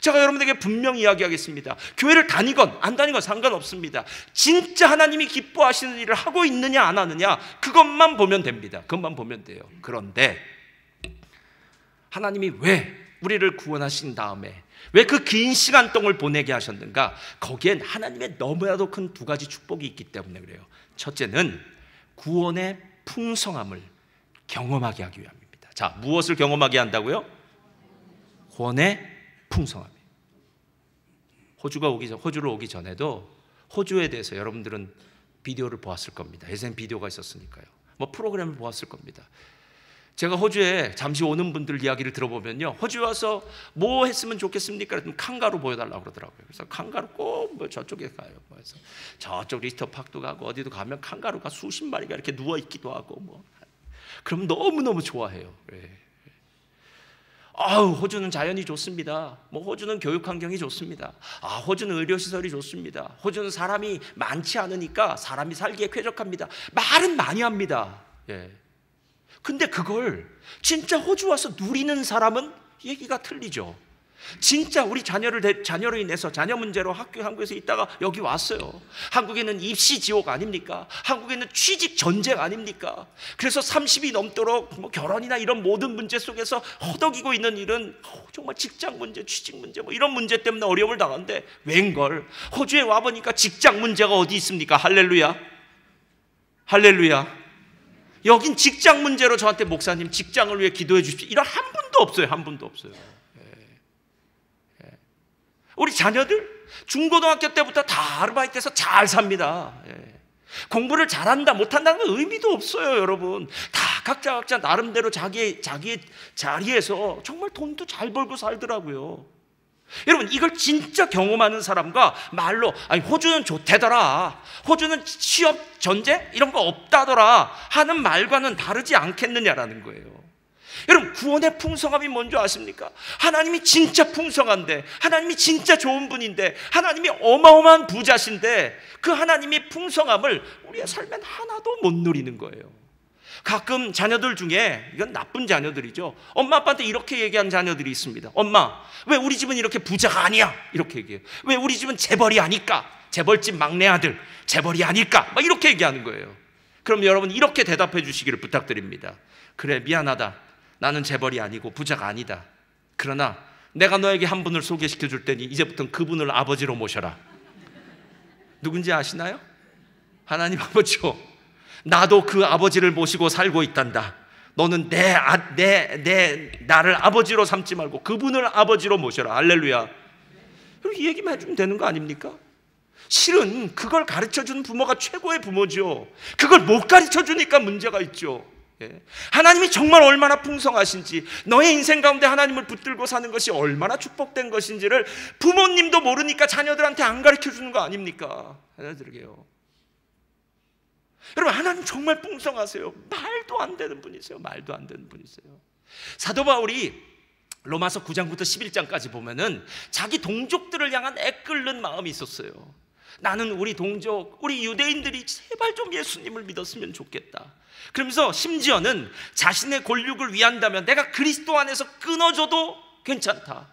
제가 여러분에게 분명히 이야기하겠습니다. 교회를 다니건 안 다니건 상관없습니다. 진짜 하나님이 기뻐하시는 일을 하고 있느냐 안 하느냐, 그것만 보면 됩니다. 그것만 보면 돼요. 그런데 하나님이 왜 우리를 구원하신 다음에 왜 그 긴 시간 동안 보내게 하셨는가? 거기엔 하나님의 너무나도 큰 두 가지 축복이 있기 때문에 그래요. 첫째는 구원의 풍성함을 경험하게 하기 위함입니다. 자, 무엇을 경험하게 한다고요? 구원의 풍성함. 호주로 오기 전에도 호주에 대해서 여러분들은 비디오를 보았을 겁니다. 예전 비디오가 있었으니까요. 뭐 프로그램을 보았을 겁니다. 제가 호주에 잠시 오는 분들 이야기를 들어보면요, 호주에 와서 뭐 했으면 좋겠습니까? 그랬더니 칸가루 보여달라고 그러더라고요. 그래서 칸가루 꼭 뭐 저쪽에 가요. 그래서 저쪽 리스터파크도 가고 어디도 가면 칸가루가 수십 마리가 이렇게 누워 있기도 하고 뭐. 그럼 너무너무 좋아해요. 호주는 자연이 좋습니다. 뭐 호주는 교육 환경이 좋습니다. 호주는 의료시설이 좋습니다. 호주는 사람이 많지 않으니까 사람이 살기에 쾌적합니다. 말은 많이 합니다. 근데 그걸 진짜 호주 와서 누리는 사람은 얘기가 틀리죠. 진짜 우리 자녀로 인해서 자녀 문제로 한국에서 있다가 여기 왔어요. 한국에는 입시 지옥 아닙니까? 한국에는 취직 전쟁 아닙니까? 그래서 30이 넘도록 뭐 결혼이나 이런 모든 문제 속에서 허덕이고 있는 일은 정말 직장 문제, 취직 문제 뭐 이런 문제 때문에 어려움을 당하는데, 웬걸 호주에 와보니까 직장 문제가 어디 있습니까? 할렐루야, 할렐루야. 여긴 직장 문제로 저한테 목사님 직장을 위해 기도해 주십시오, 이런 한 분도 없어요. 한 분도 없어요. 우리 자녀들 중고등학교 때부터 다 아르바이트해서 잘 삽니다. 공부를 잘한다 못한다는 건 의미도 없어요. 여러분, 다 각자 나름대로 자기의 자리에서 정말 돈도 잘 벌고 살더라고요. 여러분, 이걸 진짜 경험하는 사람과 말로 아니 호주는 좋대더라, 호주는 취업 전쟁 이런 거 없다더라 하는 말과는 다르지 않겠느냐라는 거예요. 여러분, 구원의 풍성함이 뭔지 아십니까? 하나님이 진짜 풍성한데, 하나님이 진짜 좋은 분인데, 하나님이 어마어마한 부자신데 그 하나님의 풍성함을 우리의 삶엔 하나도 못 누리는 거예요. 가끔 자녀들 중에, 이건 나쁜 자녀들이죠, 엄마 아빠한테 이렇게 얘기한 자녀들이 있습니다. 엄마, 왜 우리 집은 이렇게 부자가 아니야? 이렇게 얘기해요. 왜 우리 집은 재벌이 아닐까? 재벌집 막내 아들 재벌이 아닐까? 막 이렇게 얘기하는 거예요. 그럼 여러분, 이렇게 대답해 주시기를 부탁드립니다. 그래, 미안하다, 나는 재벌이 아니고 부자가 아니다. 그러나 내가 너에게 한 분을 소개시켜 줄 테니 이제부터는 그분을 아버지로 모셔라. 누군지 아시나요? 하나님 아버지요, 나도 그 아버지를 모시고 살고 있단다. 너는 나를 아버지로 삼지 말고 그분을 아버지로 모셔라. 할렐루야. 이 얘기만 해주면 되는 거 아닙니까? 실은 그걸 가르쳐주는 부모가 최고의 부모죠. 그걸 못 가르쳐주니까 문제가 있죠. 하나님이 정말 얼마나 풍성하신지, 너의 인생 가운데 하나님을 붙들고 사는 것이 얼마나 축복된 것인지를 부모님도 모르니까 자녀들한테 안 가르쳐주는 거 아닙니까? 하나들에게요. 여러분, 하나님 정말 풍성하세요. 말도 안 되는 분이세요. 말도 안 되는 분이세요. 사도 바울이 로마서 9장부터 11장까지 보면은 자기 동족들을 향한 애끓는 마음이 있었어요. 나는 우리 동족, 우리 유대인들이 제발 좀 예수님을 믿었으면 좋겠다. 그러면서 심지어는 자신의 골육을 위한다면 내가 그리스도 안에서 끊어져도 괜찮다.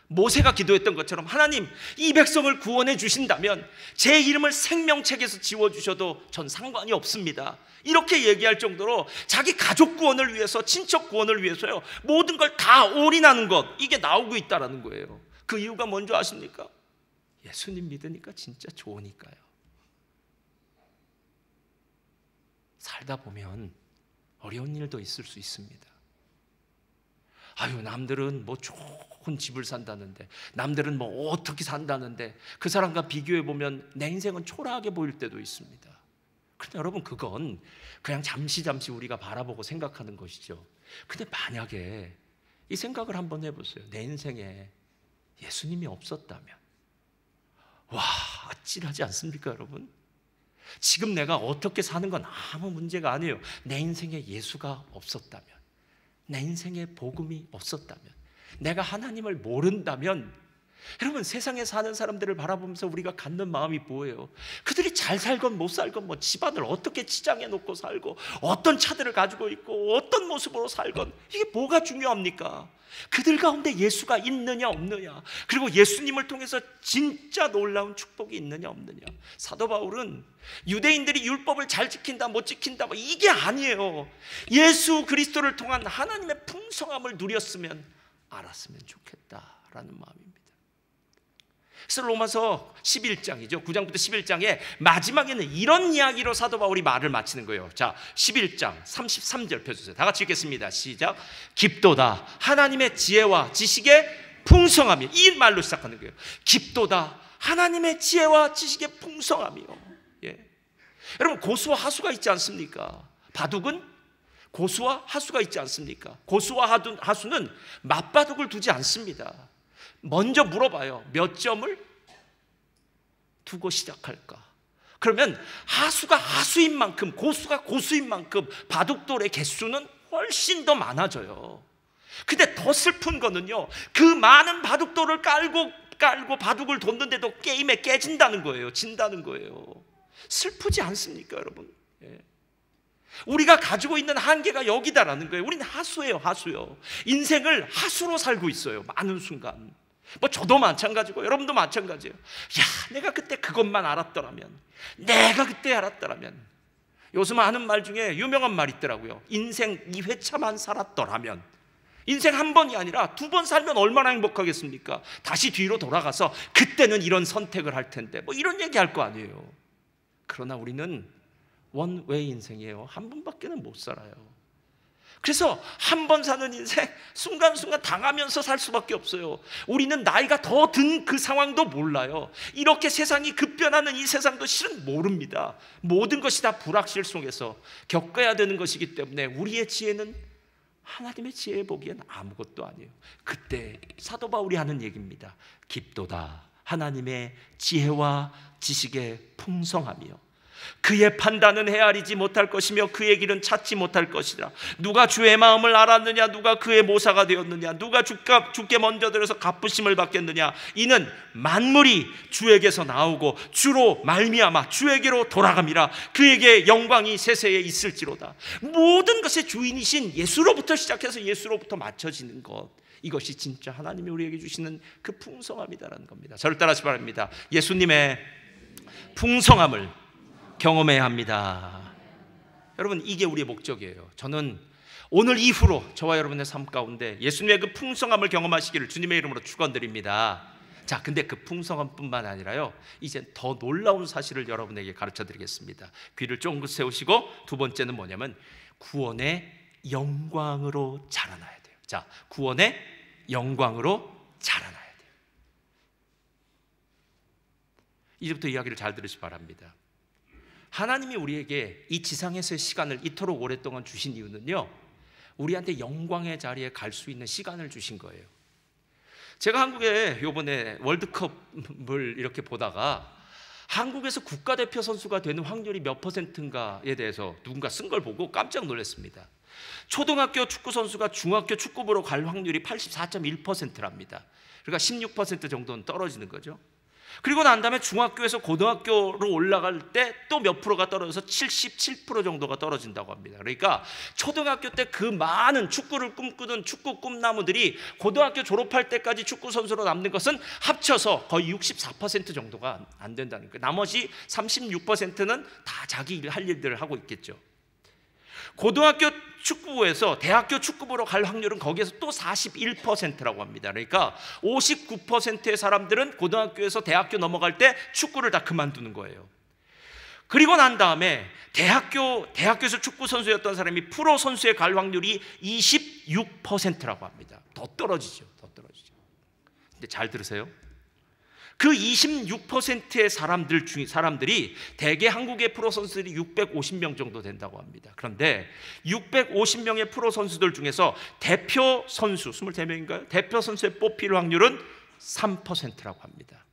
모세가 기도했던 것처럼 하나님, 이 백성을 구원해 주신다면 제 이름을 생명책에서 지워주셔도 전 상관이 없습니다. 이렇게 얘기할 정도로 자기 가족 구원을 위해서, 친척 구원을 위해서요, 모든 걸 다 올인하는 것, 이게 나오고 있다는 거예요. 그 이유가 뭔지 아십니까? 예수님 믿으니까 진짜 좋으니까요. 살다 보면 어려운 일도 있을 수 있습니다. 아유, 남들은 뭐 좋은 집을 산다는데, 남들은 뭐 어떻게 산다는데 그 사람과 비교해 보면 내 인생은 초라하게 보일 때도 있습니다. 그런데 여러분, 그건 그냥 잠시 우리가 바라보고 생각하는 것이죠. 근데 만약에 이 생각을 한번 해보세요. 내 인생에 예수님이 없었다면, 와, 아찔하지 않습니까 여러분? 지금 내가 어떻게 사는 건 아무 문제가 아니에요. 내 인생에 예수가 없었다면, 내 인생에 복음이 없었다면, 내가 하나님을 모른다면, 여러분, 세상에 사는 사람들을 바라보면서 우리가 갖는 마음이 뭐예요? 그들이 잘 살건 못 살건, 뭐 집안을 어떻게 치장해 놓고 살고, 어떤 차들을 가지고 있고, 어떤 모습으로 살건, 이게 뭐가 중요합니까? 그들 가운데 예수가 있느냐 없느냐, 그리고 예수님을 통해서 진짜 놀라운 축복이 있느냐 없느냐. 사도 바울은 유대인들이 율법을 잘 지킨다 못 지킨다 뭐 이게 아니에요. 예수 그리스도를 통한 하나님의 풍성함을 누렸으면 알았으면 좋겠다라는 마음입니다. 그래서 로마서 11장이죠. 9장부터 11장에 마지막에는 이런 이야기로 사도 바울이 말을 마치는 거예요. 자, 11장 33절 펴주세요. 다 같이 읽겠습니다. 시작. 깊도다 하나님의 지혜와 지식의 풍성함이, 이 말로 시작하는 거예요. 깊도다 하나님의 지혜와 지식의 풍성함이요. 예. 여러분, 고수와 하수가 있지 않습니까? 바둑은 고수와 하수가 있지 않습니까? 고수와 하수는 맞바둑을 두지 않습니다. 먼저 물어봐요. 몇 점을 두고 시작할까? 그러면 하수가 하수인 만큼, 고수가 고수인 만큼 바둑돌의 개수는 훨씬 더 많아져요. 근데 더 슬픈 거는요, 그 많은 바둑돌을 깔고 바둑을 뒀는데도 게임에 깨진다는 거예요. 진다는 거예요. 슬프지 않습니까 여러분? 예. 우리가 가지고 있는 한계가 여기다라는 거예요. 우리는 하수예요. 하수요. 인생을 하수로 살고 있어요. 많은 순간. 뭐 저도 마찬가지고 여러분도 마찬가지예요. 야, 내가 그때 그것만 알았더라면, 내가 그때 알았더라면. 요즘 하는 말 중에 유명한 말 있더라고요. 인생 2회차만 살았더라면. 인생 한 번이 아니라 2번 살면 얼마나 행복하겠습니까? 다시 뒤로 돌아가서 그때는 이런 선택을 할 텐데, 뭐 이런 얘기 할 거 아니에요. 그러나 우리는 원웨이 인생이에요. 한 번밖에는 못 살아요. 그래서 한 번 사는 인생 순간순간 당하면서 살 수밖에 없어요. 우리는 나이가 더 든 그 상황도 몰라요. 이렇게 세상이 급변하는 이 세상도 실은 모릅니다. 모든 것이 다 불확실 속에서 겪어야 되는 것이기 때문에 우리의 지혜는 하나님의 지혜에 보기엔 아무것도 아니에요. 그때 사도 바울이 하는 얘기입니다. 깊도다 하나님의 지혜와 지식의 풍성함이요 그의 판단은 헤아리지 못할 것이며 그의 길은 찾지 못할 것이라. 누가 주의 마음을 알았느냐? 누가 그의 모사가 되었느냐? 누가 주께 먼저 들어서 갚으심을 받겠느냐? 이는 만물이 주에게서 나오고 주로 말미암아 주에게로 돌아감이라. 그에게 영광이 세세에 있을지로다. 모든 것의 주인이신 예수로부터 시작해서 예수로부터 맞춰지는 것, 이것이 진짜 하나님이 우리에게 주시는 그 풍성함이다라는 겁니다. 저를 따라하시 바랍니다. 예수님의 풍성함을 경험해야 합니다. 여러분, 이게 우리의 목적이에요. 저는 오늘 이후로 저와 여러분의 삶 가운데 예수님의 그 풍성함을 경험하시기를 주님의 이름으로 축원드립니다. 자, 근데 그 풍성함뿐만 아니라요, 이제 더 놀라운 사실을 여러분에게 가르쳐 드리겠습니다. 귀를 쫑긋 세우시고, 두 번째는 뭐냐면 구원의 영광으로 자라나야 돼요. 자, 구원의 영광으로 자라나야 돼요. 이제부터 이야기를 잘 들으시기 바랍니다. 하나님이 우리에게 이 지상에서의 시간을 이토록 오랫동안 주신 이유는요, 우리한테 영광의 자리에 갈 수 있는 시간을 주신 거예요. 제가 한국에 이번에 월드컵을 이렇게 보다가 한국에서 국가대표 선수가 되는 확률이 몇 %인가에 대해서 누군가 쓴 걸 보고 깜짝 놀랐습니다. 초등학교 축구 선수가 중학교 축구부로 갈 확률이 84.1%랍니다. 그러니까 16% 정도는 떨어지는 거죠. 그리고 난 다음에 중학교에서 고등학교로 올라갈 때 또 몇 프로가 떨어져서 77% 정도가 떨어진다고 합니다. 그러니까 초등학교 때 그 많은 축구를 꿈꾸던 축구 꿈나무들이 고등학교 졸업할 때까지 축구 선수로 남는 것은 합쳐서 거의 64% 정도가 안 된다는 거예요. 나머지 36%는 다 자기 할 일들을 하고 있겠죠. 고등학교 축구부에서 대학교 축구부로 갈 확률은 거기에서 또 41%라고 합니다. 그러니까 59%의 사람들은 고등학교에서 대학교 넘어갈 때 축구를 다 그만두는 거예요. 그리고 난 다음에 대학교에서 축구 선수였던 사람이 프로 선수에 갈 확률이 26%라고 합니다. 더 떨어지죠. 근데 잘 들으세요. 그 26%의 사람들이 대개 한국의 프로 선수들이 650명 정도 된다고 합니다. 그런데 650명의 프로 선수들 중에서 대표 선수 23명인가요? 대표 선수에 뽑힐 확률은 3%라고 합니다.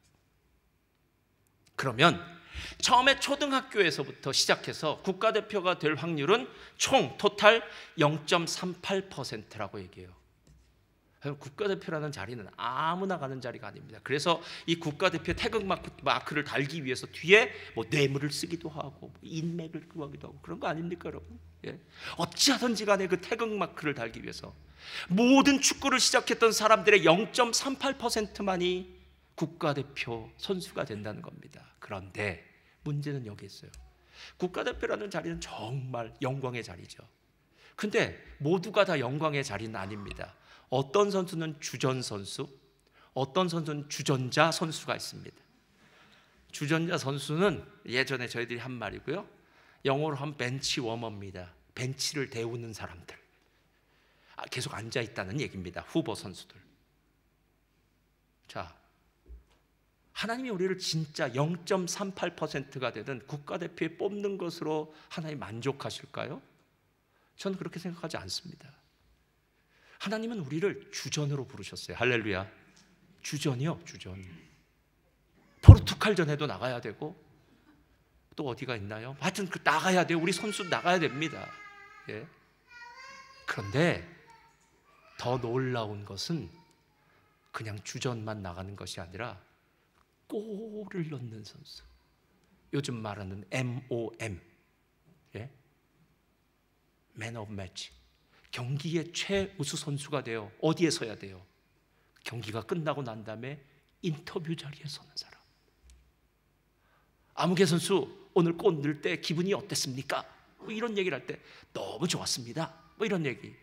그러면 처음에 초등학교에서부터 시작해서 국가대표가 될 확률은 총 토탈 0.38%라고 얘기해요. 국가대표라는 자리는 아무나 가는 자리가 아닙니다. 그래서 이 국가대표 태극 마크를 달기 위해서 뒤에 뭐 뇌물을 쓰기도 하고 인맥을 구하기도 하고 그런 거 아닙니까, 여러분? 예. 어찌하든지 간에 그 태극 마크를 달기 위해서 모든 축구를 시작했던 사람들의 0.38%만이 국가대표 선수가 된다는 겁니다. 그런데 문제는 여기 있어요. 국가대표라는 자리는 정말 영광의 자리죠. 근데 모두가 다 영광의 자리는 아닙니다. 어떤 선수는 주전 선수, 어떤 선수는 주전자 선수가 있습니다. 주전자 선수는 예전에 저희들이 한 말이고요. 영어로 하면 벤치 워머입니다. 벤치를 데우는 사람들. 계속 앉아 있다는 얘기입니다. 후보 선수들. 자, 하나님이 우리를 진짜 0.38%가 되든 국가대표에 뽑는 것으로 하나님 만족하실까요? 저는 그렇게 생각하지 않습니다. 하나님은 우리를 주전으로 부르셨어요. 할렐루야. 주전이요, 주전. 포르투갈전에도 나가야 되고 또 어디가 있나요? 하여튼 나가야 돼요. 우리 선수 나가야 됩니다. 예. 그런데 더 놀라운 것은 그냥 주전만 나가는 것이 아니라 골을 넣는 선수. 요즘 말하는 MOM, 예? Man of Match. 경기의 최우수 선수가 돼요. 어디에 서야 돼요? 경기가 끝나고 난 다음에 인터뷰 자리에 서는 사람. 아무개 선수 오늘 골 넣을 때 기분이 어땠습니까? 뭐 이런 얘기를 할 때 너무 좋았습니다. 뭐 이런 얘기.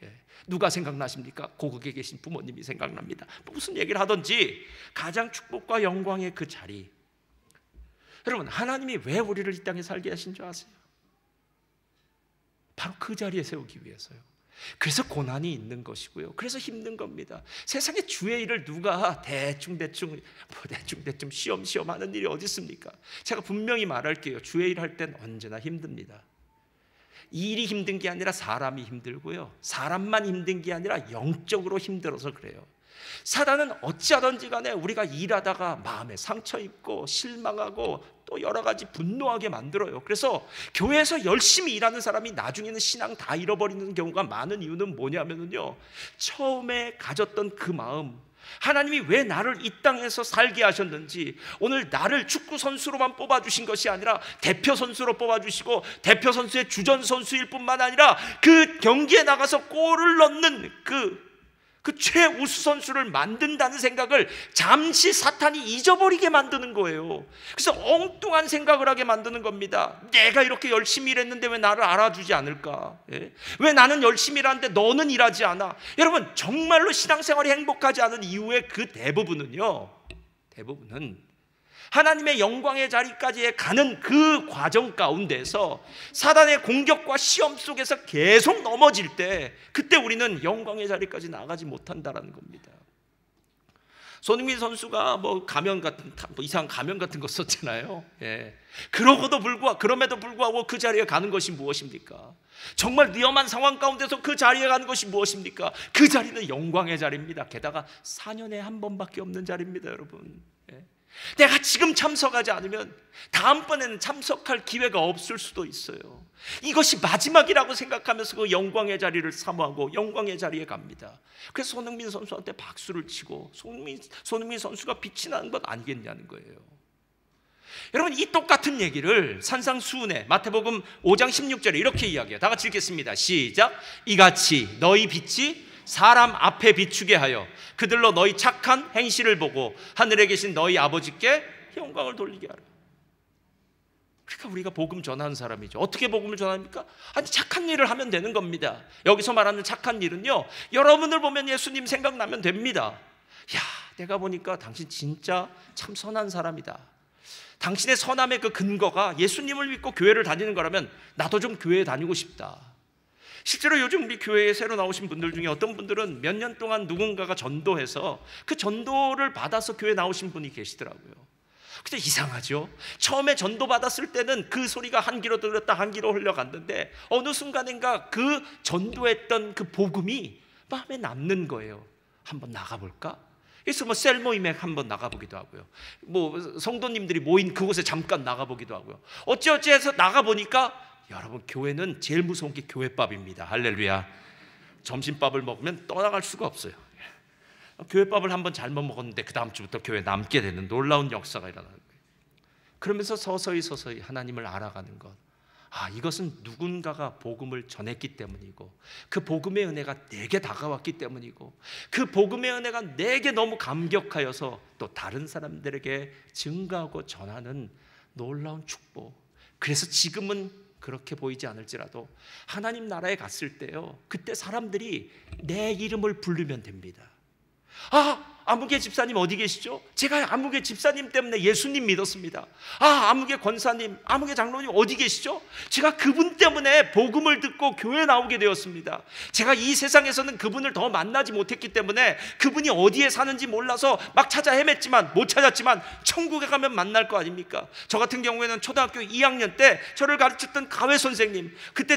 누가 생각나십니까? 고국에 계신 부모님이 생각납니다. 뭐 무슨 얘기를 하든지 가장 축복과 영광의 그 자리. 여러분, 하나님이 왜 우리를 이 땅에 살게 하신 줄 아세요? 바로 그 자리에 세우기 위해서요. 그래서 고난이 있는 것이고요. 그래서 힘든 겁니다. 세상에 주의 일을 누가 대충 시험시험 하는 일이 어디 있습니까? 제가 분명히 말할게요. 주의 일 할 땐 언제나 힘듭니다. 일이 힘든 게 아니라 사람이 힘들고요, 사람만 힘든 게 아니라 영적으로 힘들어서 그래요. 사단은 어찌하든지 간에 우리가 일하다가 마음에 상처 입고 실망하고 또 여러 가지 분노하게 만들어요. 그래서 교회에서 열심히 일하는 사람이 나중에는 신앙 다 잃어버리는 경우가 많은 이유는 뭐냐면요, 처음에 가졌던 그 마음, 하나님이 왜 나를 이 땅에서 살게 하셨는지, 오늘 나를 축구 선수로만 뽑아주신 것이 아니라 대표 선수로 뽑아주시고 대표 선수의 주전 선수일 뿐만 아니라 그 경기에 나가서 골을 넣는 그 최우수 선수를 만든다는 생각을 잠시 사탄이 잊어버리게 만드는 거예요. 그래서 엉뚱한 생각을 하게 만드는 겁니다. 내가 이렇게 열심히 일했는데 왜 나를 알아주지 않을까? 예? 왜 나는 열심히 일하는데 너는 일하지 않아? 여러분, 정말로 신앙생활이 행복하지 않은 이유의 그 대부분은 하나님의 영광의 자리까지 가는 그 과정 가운데서 사단의 공격과 시험 속에서 계속 넘어질 때, 그때 우리는 영광의 자리까지 나가지 못한다라는 겁니다. 손흥민 선수가 이상한 가면 같은 거 썼잖아요. 예. 그럼에도 불구하고 그 자리에 가는 것이 무엇입니까? 정말 위험한 상황 가운데서 그 자리에 가는 것이 무엇입니까? 그 자리는 영광의 자리입니다. 게다가 4년에 한 번밖에 없는 자리입니다, 여러분. 예. 내가 지금 참석하지 않으면 다음번에는 참석할 기회가 없을 수도 있어요. 이것이 마지막이라고 생각하면서 그 영광의 자리를 사모하고 영광의 자리에 갑니다. 그래서 손흥민 선수한테 박수를 치고 손흥민 선수가 빛이 나는 것 아니겠냐는 거예요. 여러분, 이 똑같은 얘기를 산상수훈에 마태복음 5장 16절에 이렇게 이야기해요. 다 같이 읽겠습니다. 시작. 이같이 너희 빛이 사람 앞에 비추게 하여 그들로 너희 착한 행실을 보고 하늘에 계신 너희 아버지께 영광을 돌리게 하라. 그러니까 우리가 복음 전하는 사람이죠. 어떻게 복음을 전합니까? 아니, 착한 일을 하면 되는 겁니다. 여기서 말하는 착한 일은요, 여러분을 보면 예수님 생각나면 됩니다. 야, 내가 보니까 당신 진짜 참 선한 사람이다. 당신의 선함의 그 근거가 예수님을 믿고 교회를 다니는 거라면 나도 좀 교회에 다니고 싶다. 실제로 요즘 우리 교회에 새로 나오신 분들 중에 어떤 분들은 몇 년 동안 누군가가 전도해서 그 전도를 받아서 교회 나오신 분이 계시더라고요. 근데 이상하죠. 처음에 전도 받았을 때는 그 소리가 한 귀로 들었다 한 귀로 흘러갔는데 어느 순간인가 그 전도했던 그 복음이 마음에 남는 거예요. 한번 나가볼까? 그래서 셀 모임에 한번 나가보기도 하고요. 성도님들이 모인 그곳에 잠깐 나가보기도 하고요. 어찌어찌해서 나가보니까 여러분, 교회는 제일 무서운 게 교회밥입니다. 할렐루야. 점심밥을 먹으면 떠나갈 수가 없어요. 교회밥을 한번 잘못 먹었는데 그 다음 주부터 교회에 남게 되는 놀라운 역사가 일어나는 거예요. 그러면서 서서히 하나님을 알아가는 것, 이것은 누군가가 복음을 전했기 때문이고 그 복음의 은혜가 내게 다가왔기 때문이고 그 복음의 은혜가 내게 너무 감격하여서 또 다른 사람들에게 증가하고 전하는 놀라운 축복. 그래서 지금은 그렇게 보이지 않을지라도 하나님 나라에 갔을 때요, 그때 사람들이 내 이름을 부르면 됩니다. 아무개 집사님 어디 계시죠? 제가 아무개 집사님 때문에 예수님 믿었습니다. 아무개 권사님, 아무개 장로님 어디 계시죠? 제가 그분 때문에 복음을 듣고 교회 나오게 되었습니다. 제가 이 세상에서는 그분을 더 만나지 못했기 때문에 그분이 어디에 사는지 몰라서 막 찾아 헤맸지만 못 찾았지만 천국에 가면 만날 거 아닙니까? 저 같은 경우에는 초등학교 2학년 때 저를 가르쳤던 가회 선생님, 그때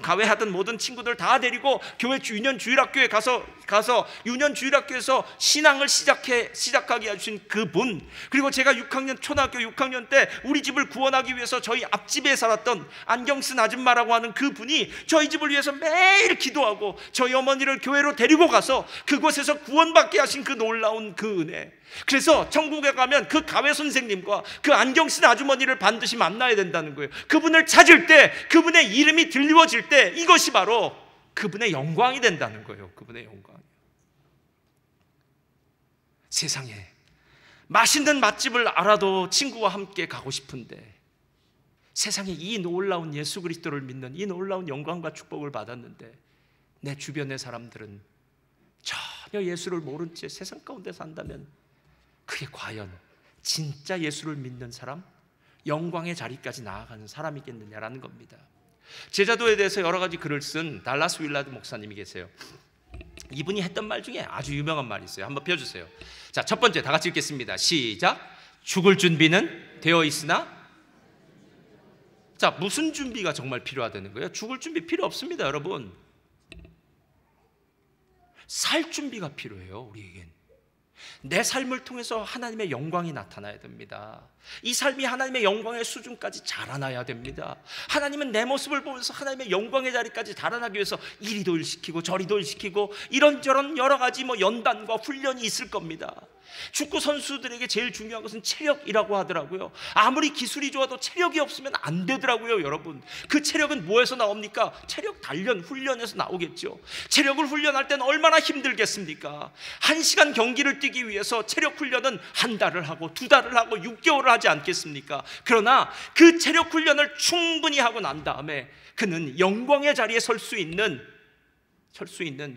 가회하던 모든 친구들 다 데리고 교회 유년 주일학교에 가서 유년 주일학교에서 신앙을 시작하게 해주신 그분, 그리고 제가 초등학교 6학년 때 우리 집을 구원하기 위해서 저희 앞집에 살았던 안경 쓴 아줌마라고 하는 그분이 저희 집을 위해서 매일 기도하고 저희 어머니를 교회로 데리고 가서 그곳에서 구원받게 하신 그 놀라운 그 은혜. 그래서 천국에 가면 그 가회 선생님과 그 안경 쓴 아주머니를 반드시 만나야 된다는 거예요. 그분을 찾을 때, 그분의 이름이 들리워질 때 이것이 바로 그분의 영광이 된다는 거예요. 그분의 영광. 세상에 맛있는 맛집을 알아도 친구와 함께 가고 싶은데, 세상에 이 놀라운 예수 그리스도를 믿는 이 놀라운 영광과 축복을 받았는데 내 주변의 사람들은 전혀 예수를 모른 채 세상 가운데 산다면 그게 과연 진짜 예수를 믿는 사람, 영광의 자리까지 나아가는 사람이겠느냐라는 겁니다. 제자도에 대해서 여러 가지 글을 쓴 달라스 윌라드 목사님이 계세요. 이분이 했던 말 중에 아주 유명한 말이 있어요. 한번 펴주세요. 자, 첫 번째 다 같이 읽겠습니다. 시작. 죽을 준비는 되어 있으나 자, 무슨 준비가 정말 필요하다는 거예요? 죽을 준비 필요 없습니다, 여러분. 살 준비가 필요해요, 우리에겐. 내 삶을 통해서 하나님의 영광이 나타나야 됩니다. 이 삶이 하나님의 영광의 수준까지 자라나야 됩니다. 하나님은 내 모습을 보면서 하나님의 영광의 자리까지 자라나기 위해서 이리도 일 시키고 저리도 일 시키고 이런저런 여러 가지 연단과 훈련이 있을 겁니다. 축구 선수들에게 제일 중요한 것은 체력이라고 하더라고요. 아무리 기술이 좋아도 체력이 없으면 안 되더라고요, 여러분. 그 체력은 뭐에서 나옵니까? 체력 단련, 훈련에서 나오겠죠. 체력을 훈련할 때는 얼마나 힘들겠습니까? 1시간 경기를 뛰기 위해서 체력 훈련은 한 달을 하고 2달을 하고 6개월을 하지 않겠습니까? 그러나 그 체력 훈련을 충분히 하고 난 다음에 그는 영광의 자리에 설 수 있는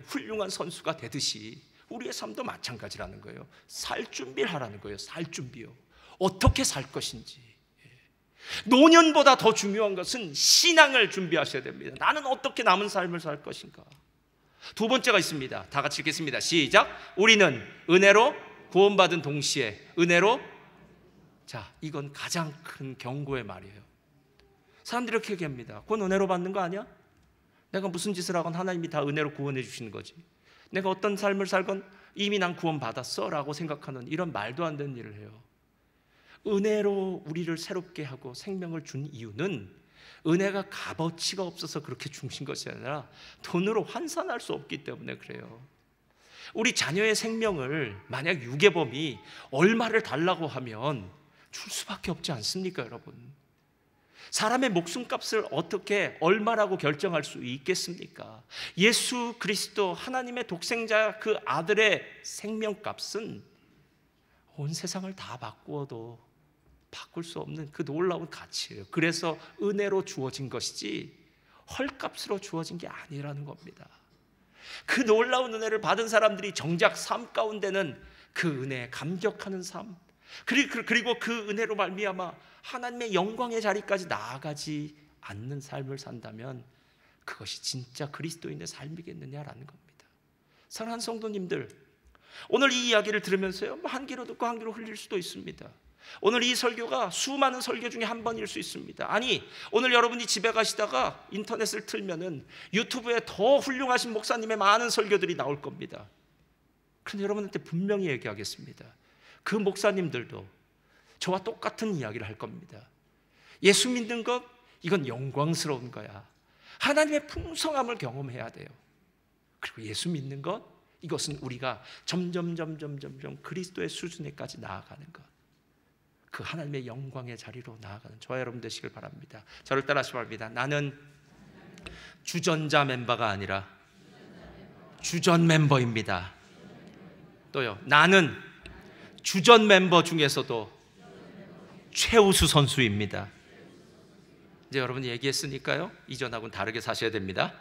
훌륭한 선수가 되듯이 우리의 삶도 마찬가지라는 거예요. 살 준비를 하라는 거예요. 살 준비요. 어떻게 살 것인지. 노년보다 더 중요한 것은 신앙을 준비하셔야 됩니다. 나는 어떻게 남은 삶을 살 것인가. 두 번째가 있습니다. 다 같이 읽겠습니다. 시작. 우리는 은혜로 구원받은 동시에 은혜로. 자, 이건 가장 큰 경고의 말이에요. 사람들이 이렇게 얘기합니다. 그건 은혜로 받는 거 아니야? 내가 무슨 짓을 하건 하나님이 다 은혜로 구원해 주시는 거지. 내가 어떤 삶을 살건 이미 난 구원받았어 라고 생각하는 이런 말도 안 되는 일을 해요. 은혜로 우리를 새롭게 하고 생명을 준 이유는 은혜가 값어치가 없어서 그렇게 주신 것이 아니라 돈으로 환산할 수 없기 때문에 그래요. 우리 자녀의 생명을 만약 유괴범이 얼마를 달라고 하면 줄 수밖에 없지 않습니까, 여러분? 사람의 목숨값을 어떻게 얼마라고 결정할 수 있겠습니까? 예수 그리스도 하나님의 독생자 그 아들의 생명값은 온 세상을 다 바꾸어도 바꿀 수 없는 그 놀라운 가치예요. 그래서 은혜로 주어진 것이지 헐값으로 주어진 게 아니라는 겁니다. 그 놀라운 은혜를 받은 사람들이 정작 삶 가운데는 그 은혜에 감격하는 삶, 그리고 그 은혜로 말미암아 하나님의 영광의 자리까지 나아가지 않는 삶을 산다면 그것이 진짜 그리스도인의 삶이겠느냐라는 겁니다. 사랑하는 성도님들, 오늘 이 이야기를 들으면서요, 한 귀로 듣고 한 귀로 흘릴 수도 있습니다. 오늘 이 설교가 수많은 설교 중에 한 번일 수 있습니다. 아니, 오늘 여러분이 집에 가시다가 인터넷을 틀면은 유튜브에 더 훌륭하신 목사님의 많은 설교들이 나올 겁니다. 그런데 여러분한테 분명히 얘기하겠습니다. 그 목사님들도 저와 똑같은 이야기를 할 겁니다. 예수 믿는 것, 이건 영광스러운 거야. 하나님의 풍성함을 경험해야 돼요. 그리고 예수 믿는 것, 이것은 우리가 점점 그리스도의 수준에까지 나아가는 것, 그 하나님의 영광의 자리로 나아가는 저와 여러분 되시길 바랍니다. 저를 따라하시기 바랍니다. 나는 주전자 멤버가 아니라 주전 멤버입니다. 또요, 나는 주전 멤버 중에서도 최우수 선수입니다. 이제 여러분이 얘기했으니까요, 이전하고는 다르게 사셔야 됩니다.